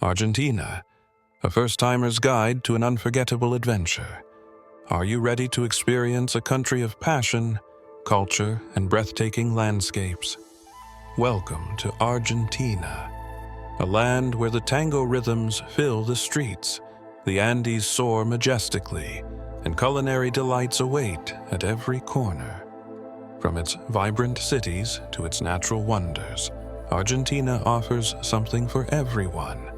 Argentina, a first-timer's guide to an unforgettable adventure. Are you ready to experience a country of passion, culture, and breathtaking landscapes? Welcome to Argentina, a land where the tango rhythms fill the streets, the Andes soar majestically, and culinary delights await at every corner. From its vibrant cities to its natural wonders, Argentina offers something for everyone.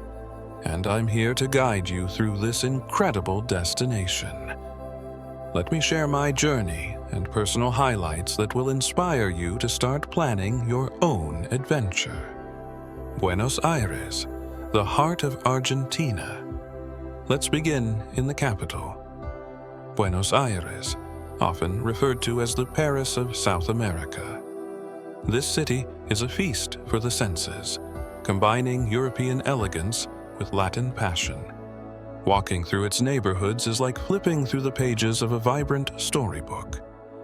And I'm here to guide you through this incredible destination. Let me share my journey and personal highlights that will inspire you to start planning your own adventure. Buenos Aires, the heart of Argentina. Let's begin in the capital. Buenos Aires, often referred to as the Paris of South America. This city is a feast for the senses, combining European elegance with Latin passion. Walking through its neighborhoods is like flipping through the pages of a vibrant storybook.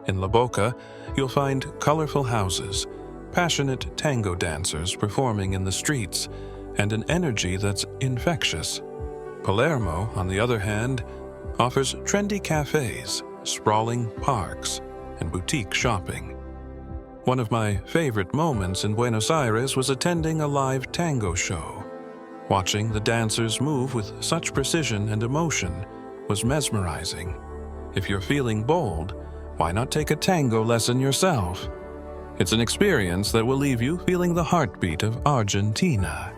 In La Boca, you'll find colorful houses, passionate tango dancers performing in the streets, and an energy that's infectious. Palermo, on the other hand, offers trendy cafes, sprawling parks, and boutique shopping. One of my favorite moments in Buenos Aires was attending a live tango show. Watching the dancers move with such precision and emotion was mesmerizing. If you're feeling bold, why not take a tango lesson yourself? It's an experience that will leave you feeling the heartbeat of Argentina.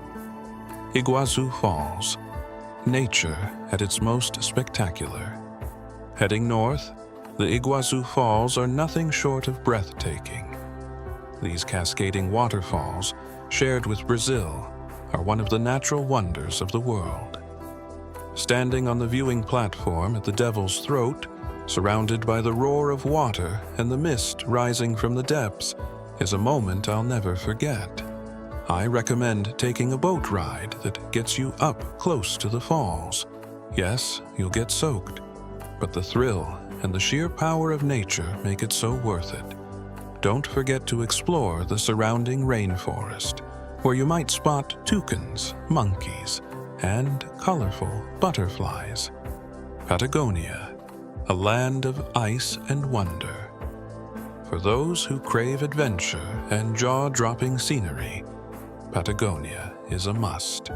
Iguazú Falls, nature at its most spectacular. Heading north, the Iguazú Falls are nothing short of breathtaking. These cascading waterfalls, shared with Brazil, are one of the natural wonders of the world. Standing on the viewing platform at the Devil's Throat, surrounded by the roar of water and the mist rising from the depths, is a moment I'll never forget. I recommend taking a boat ride that gets you up close to the falls. Yes, you'll get soaked, but the thrill and the sheer power of nature make it so worth it. Don't forget to explore the surrounding rainforest, where you might spot toucans, monkeys, and colorful butterflies. Patagonia, a land of ice and wonder. For those who crave adventure and jaw-dropping scenery, Patagonia is a must.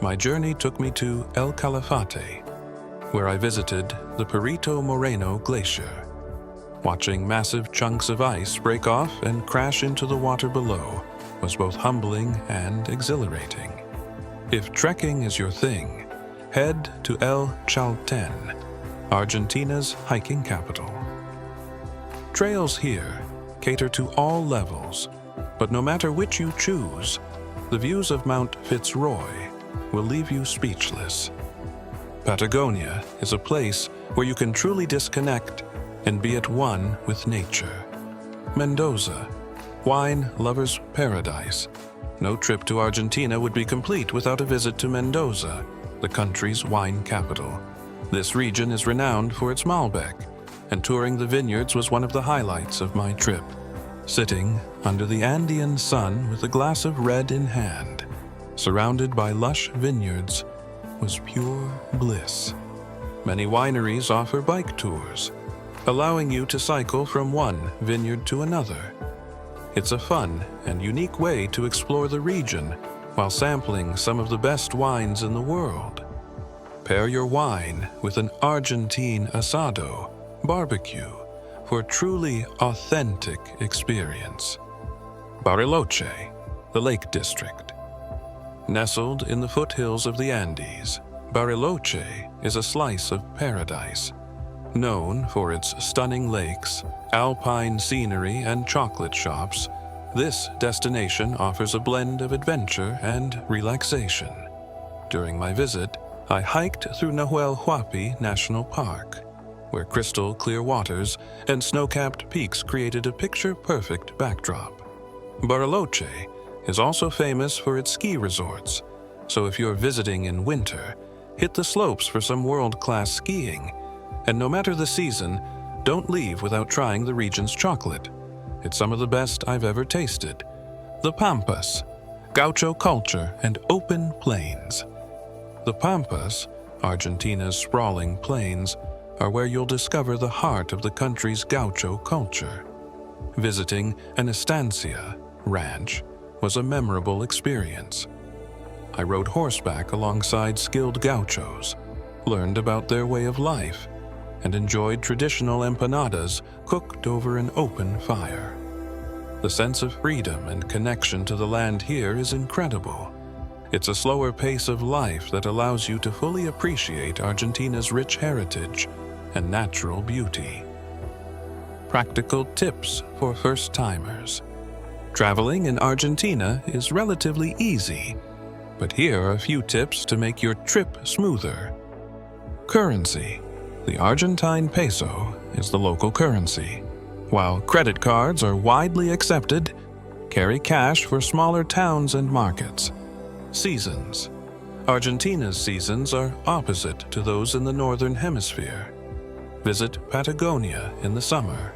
My journey took me to El Calafate, where I visited the Perito Moreno Glacier. Watching massive chunks of ice break off and crash into the water below was both humbling and exhilarating. If trekking is your thing, head to El Chaltén, Argentina's hiking capital. Trails here cater to all levels, but no matter which you choose, the views of Mount Fitzroy will leave you speechless. Patagonia is a place where you can truly disconnect and be at one with nature. Mendoza, wine lover's paradise. No trip to Argentina would be complete without a visit to Mendoza, the country's wine capital. This region is renowned for its Malbec, and touring the vineyards was one of the highlights of my trip. Sitting under the Andean sun with a glass of red in hand, surrounded by lush vineyards, was pure bliss. Many wineries offer bike tours, allowing you to cycle from one vineyard to another. It's a fun and unique way to explore the region while sampling some of the best wines in the world. Pair your wine with an Argentine asado, barbecue, for a truly authentic experience. Bariloche, the Lake District. Nestled in the foothills of the Andes, Bariloche is a slice of paradise. Known for its stunning lakes, alpine scenery, and chocolate shops, this destination offers a blend of adventure and relaxation. During my visit, I hiked through Nahuel Huapi National Park, where crystal clear waters and snow-capped peaks created a picture-perfect backdrop. Bariloche is also famous for its ski resorts, so if you're visiting in winter, hit the slopes for some world-class skiing. And no matter the season, don't leave without trying the region's chocolate. It's some of the best I've ever tasted. The Pampas, gaucho culture, and open plains. The Pampas, Argentina's sprawling plains, are where you'll discover the heart of the country's gaucho culture. Visiting an estancia, ranch, was a memorable experience. I rode horseback alongside skilled gauchos, learned about their way of life, and enjoyed traditional empanadas cooked over an open fire. The sense of freedom and connection to the land here is incredible. It's a slower pace of life that allows you to fully appreciate Argentina's rich heritage and natural beauty. Practical tips for first-timers. Traveling in Argentina is relatively easy, but here are a few tips to make your trip smoother. Currency. The Argentine peso is the local currency. While credit cards are widely accepted, carry cash for smaller towns and markets. Seasons. Argentina's seasons are opposite to those in the Northern Hemisphere. Visit Patagonia in the summer,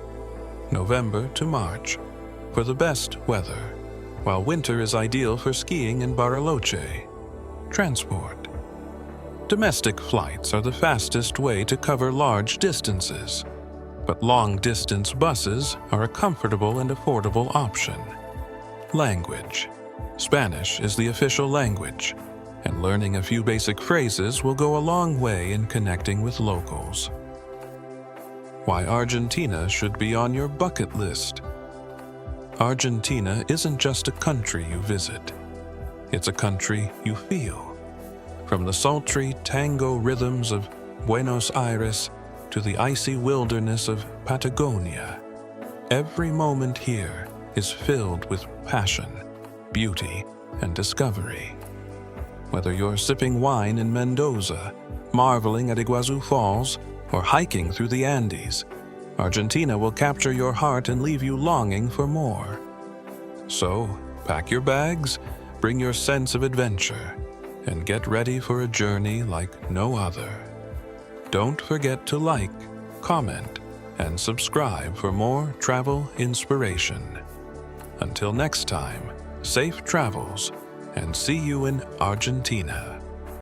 November to March, for the best weather, while winter is ideal for skiing in Bariloche. Transport. Domestic flights are the fastest way to cover large distances, but long-distance buses are a comfortable and affordable option. Language. Spanish is the official language, and learning a few basic phrases will go a long way in connecting with locals. Why Argentina should be on your bucket list. Argentina isn't just a country you visit. It's a country you feel. From the sultry tango rhythms of Buenos Aires to the icy wilderness of Patagonia, every moment here is filled with passion, beauty, and discovery. Whether you're sipping wine in Mendoza, marveling at Iguazú Falls, or hiking through the Andes, Argentina will capture your heart and leave you longing for more. So, pack your bags, bring your sense of adventure, and get ready for a journey like no other. Don't forget to like, comment, and subscribe for more travel inspiration. Until next time, safe travels, and see you in Argentina.